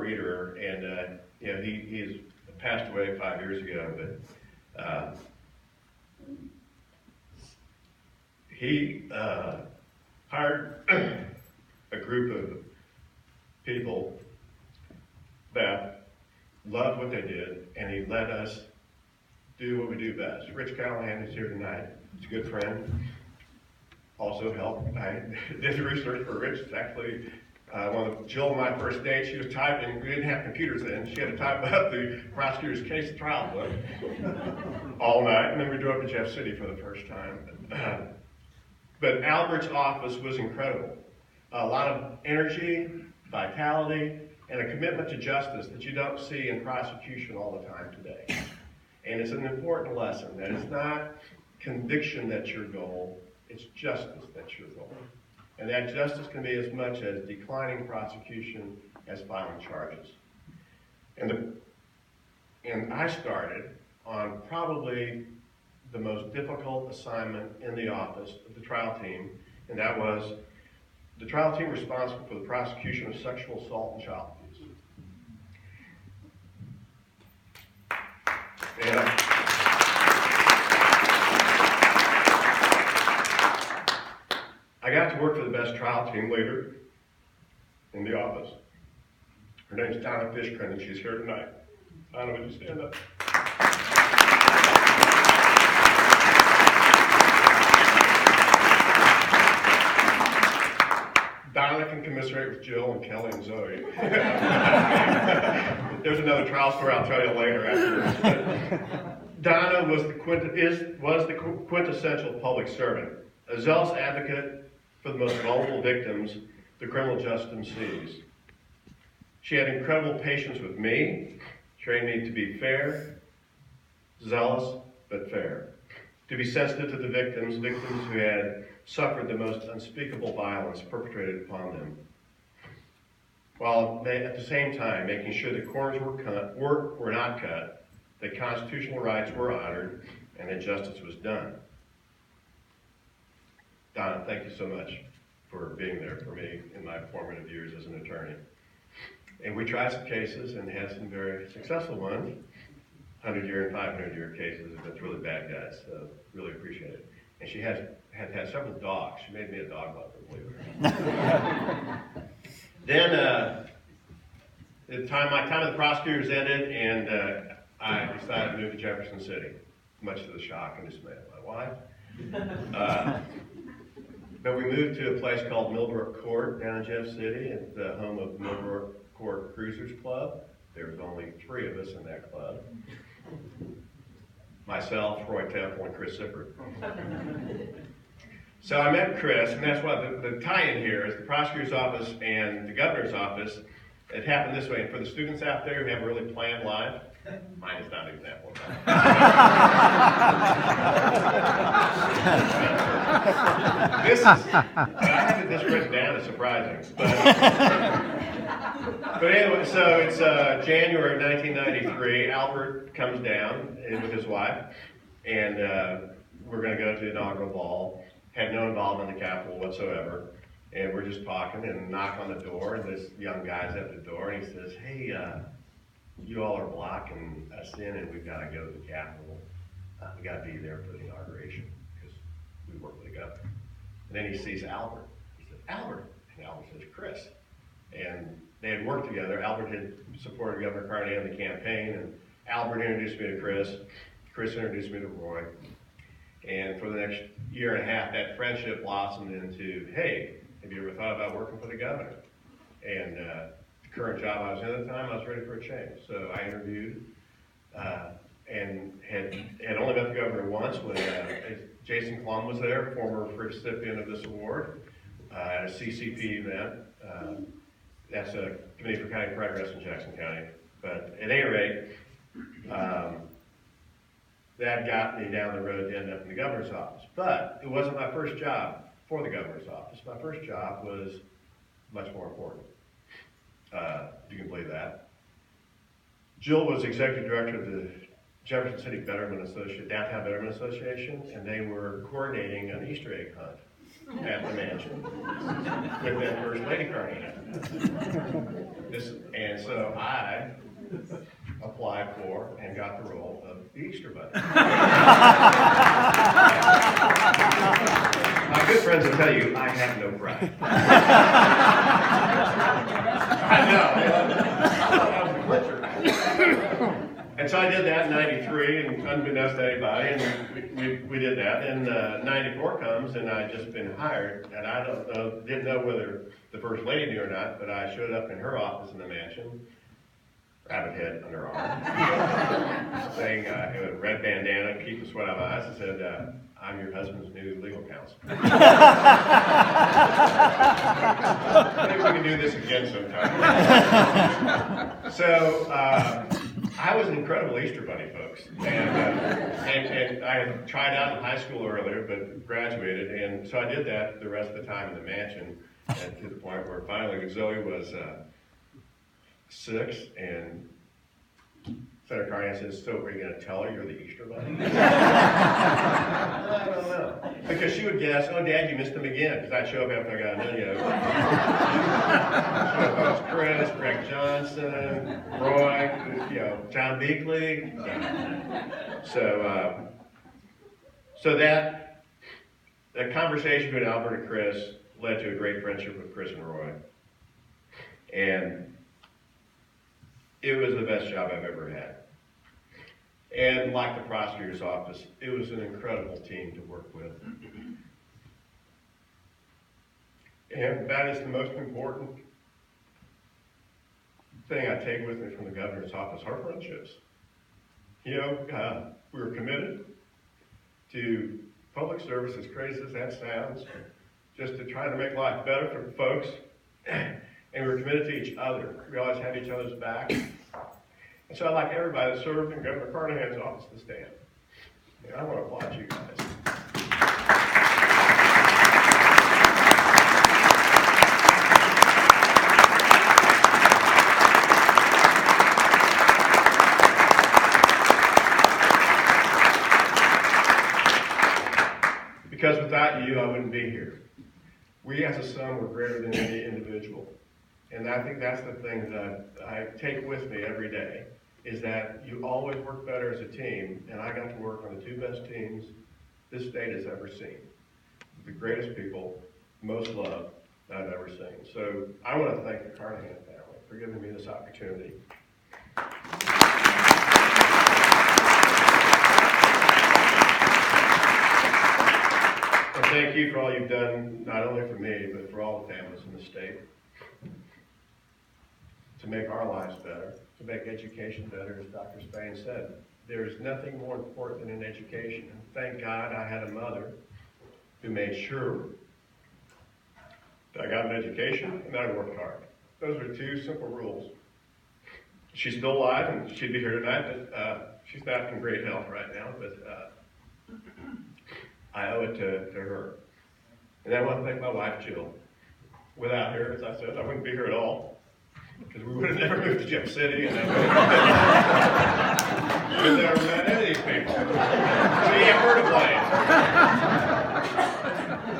reader, and he passed away 5 years ago, but he hired a group of people that loved what they did, and he let us do what we do best. Rich Carnahan is here tonight. He's a good friend. Also helped. I did the research for Rich. It's actually Jill, my first date, she was typing. We didn't have computers then. She had to type up the prosecutor's case trial book all night, and then we drove to Jeff City for the first time. But Albert's office was incredible. A lot of energy, vitality, and a commitment to justice that you don't see in prosecution all the time today. And it's an important lesson that it's not conviction that's your goal, it's justice that's your goal. And that justice can be as much as declining prosecution as filing charges. And I started on probably the most difficult assignment in the office of the trial team, and that was the trial team responsible for the prosecution of sexual assault and child abuse. And I got to work for the best trial team leader in the office. Her name's Donna Fishkin, and she's here tonight. Donna, would you stand up? Donna can commiserate with Jill and Kelly and Zoe. There's another trial story I'll tell you later afterwards. Donna was the quintessential public servant, a zealous advocate for the most vulnerable victims the criminal justice sees. She had incredible patience with me, trained me to be fair, zealous, but fair, to be sensitive to the victims who had suffered the most unspeakable violence perpetrated upon them, while at the same time making sure that corners were not cut, that constitutional rights were honored, and that justice was done. Donna, thank you so much for being there for me in my formative years as an attorney. And we tried some cases and had some very successful ones. 100-year and 500-year cases against really bad guys, so really appreciate it. And she had several dogs. She made me a dog lover, believe it or not. Then my time of the prosecutors ended, and I decided to move to Jefferson City, much to the shock and dismay of my wife. But we moved to a place called Millbrook Court down in Jeff City. It's the home of Millbrook Court Cruisers Club. There was only 3 of us in that club. Myself, Roy Temple, and Chris Sippert. So I met Chris, and that's why the tie-in here is the prosecutor's office and the governor's office. It happened this way, and for the students out there who have a really planned life, mine is not an example of that. I have this written down, it's surprising. But anyway, so it's January of 1993. Albert comes down with his wife, and we're going to go to the inaugural ball. Had no involvement in the Capitol whatsoever. And we're just talking and knock on the door, and this young guy's at the door, and he says, hey, you all are blocking us in, and we've got to go to the Capitol. We got to be there for the inauguration, because we work with the governor. And then he sees Albert. He says, Albert. And Albert says, Chris. And they had worked together. Albert had supported Governor Carnahan in the campaign, and Albert introduced me to Chris. Chris introduced me to Roy. And for the next year and a half, that friendship blossomed into, hey, have you ever thought about working for the governor? And the current job I was in at the time, I was ready for a change. So I interviewed and had only met the governor once when Jason Klum was there, former recipient of this award, at a CCP event. That's a Committee for County Progress in Jackson County. But at any rate, that got me down the road to end up in the governor's office. But it wasn't my first job for the governor's office. My first job was much more important. If you can believe that. Jill was executive director of the Jefferson City Downtown Betterment Association, and they were coordinating an Easter egg hunt at the mansion with then First Lady Carnahan. And so I applied for and got the role of the Easter Bunny. My good friends will tell you I have no pride. I know. And so I did that in '93, and unbeknownst to anybody, and we did that. And '94 comes, and I'd just been hired, and I didn't know whether the First Lady knew or not, but I showed up in her office in the mansion, rabbit head under arm, saying, a red bandana, keep the sweat out of my eyes, and said, I'm your husband's new legal counsel. Maybe we can do this again sometime. So, I was an incredible Easter Bunny, folks. And I had tried out in high school earlier, but graduated. And so I did that the rest of the time in the mansion, and to the point where finally Zoe was 6, and Senator Carnahan says, so are you going to tell her you're the Easter Bunny? I don't know. Because she would guess, oh, Dad, you missed him again. Because I'd show up after I got a video. So it was Chris, Greg Johnson, Roy, John Beakley. So that conversation between Albert and Chris led to a great friendship with Chris and Roy. And it was the best job I've ever had. And like the prosecutor's office, it was an incredible team to work with. And that is the most important thing I take with me from the governor's office, our friendships. We were committed to public service, as crazy as that sounds, just to try to make life better for folks. And we were committed to each other. We always had each other's back. And so I'd like everybody that served in Governor Carnahan's office to stand. And I want to applaud you guys. Because without you, I wouldn't be here. We as a sum were greater than any individual. And I think that's the thing that I take with me every day, is that you always work better as a team, and I got to work on the 2 best teams this state has ever seen. The greatest people, most loved that I've ever seen. So I want to thank the Carnahan family for giving me this opportunity. And thank you for all you've done, not only for me, but for all the families in the state. To make our lives better, to make education better, as Dr. Spain said. There is nothing more important than an education. And thank God I had a mother who made sure that I got an education and that I worked hard. Those are 2 simple rules. She's still alive, and she'd be here tonight, but she's not in great health right now, but I owe it to her. And I want to thank my wife, Jill. Without her, as I said, I wouldn't be here at all. Because we would have never moved to Jeff City, and I would have never met any of these people. So you have her to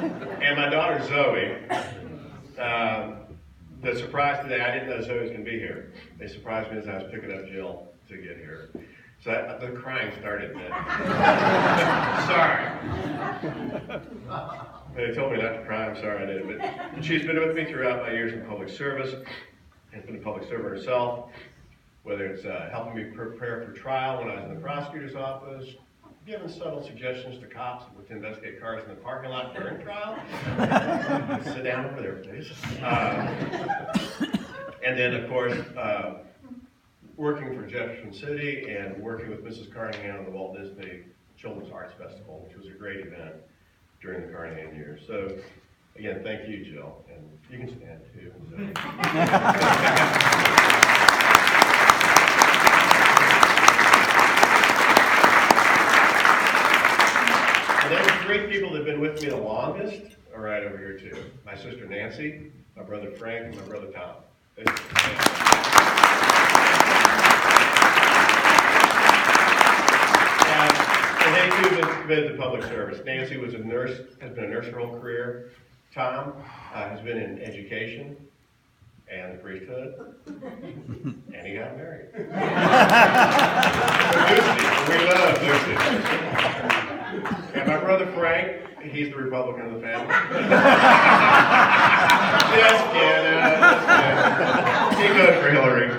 blame. And my daughter Zoe, the surprise today, I didn't know Zoe was going to be here. They surprised me as I was picking up Jill to get here. So the crying started then. Sorry. They told me not to cry, I'm sorry I did. But she's been with me throughout my years in public service. Has been a public servant herself, whether it's helping me prepare for trial when I was in the prosecutor's office, giving subtle suggestions to cops to investigate cars in the parking lot during trial. Sit down over there, please. And then, of course, working for Jefferson City and working with Mrs. Carnahan on the Walt Disney Children's Arts Festival, which was a great event during the Carnahan years. So, again, thank you, Jill. And you can stand, too. And then the 3 people that have been with me the longest are right over here, too. My sister Nancy, my brother Frank, and my brother Tom. And they, too, committed to public service. Nancy was a nurse, has been a nurse her whole career. Tom has been in education and the priesthood, and he got married. Lucy, we love Lucy. And my brother Frank, he's the Republican of the family. Just kidding. He voted for Hillary.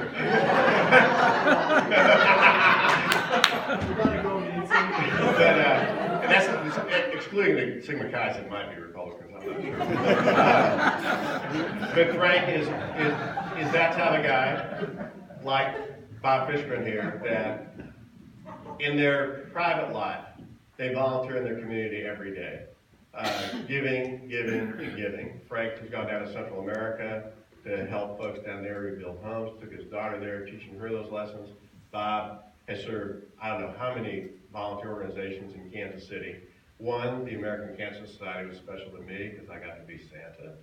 And that's excluding the Sigma Chi's that might be Republicans, I'm not sure. But Frank is that type of guy, like Bob Fishman here, that in their private life, they volunteer in their community every day. Giving, and giving. Frank has gone down to Central America to help folks down there rebuild homes, took his daughter there, teaching her those lessons. Bob has served, I don't know how many volunteer organizations in Kansas City. One, the American Cancer Society, was special to me because I got to be Santa.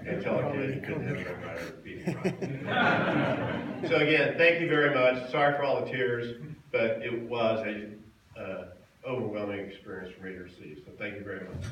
And tell a kid he couldn't have no right to be right. So again, thank you very much. Sorry for all the tears, but it was a overwhelming experience for me to receive. So thank you very much.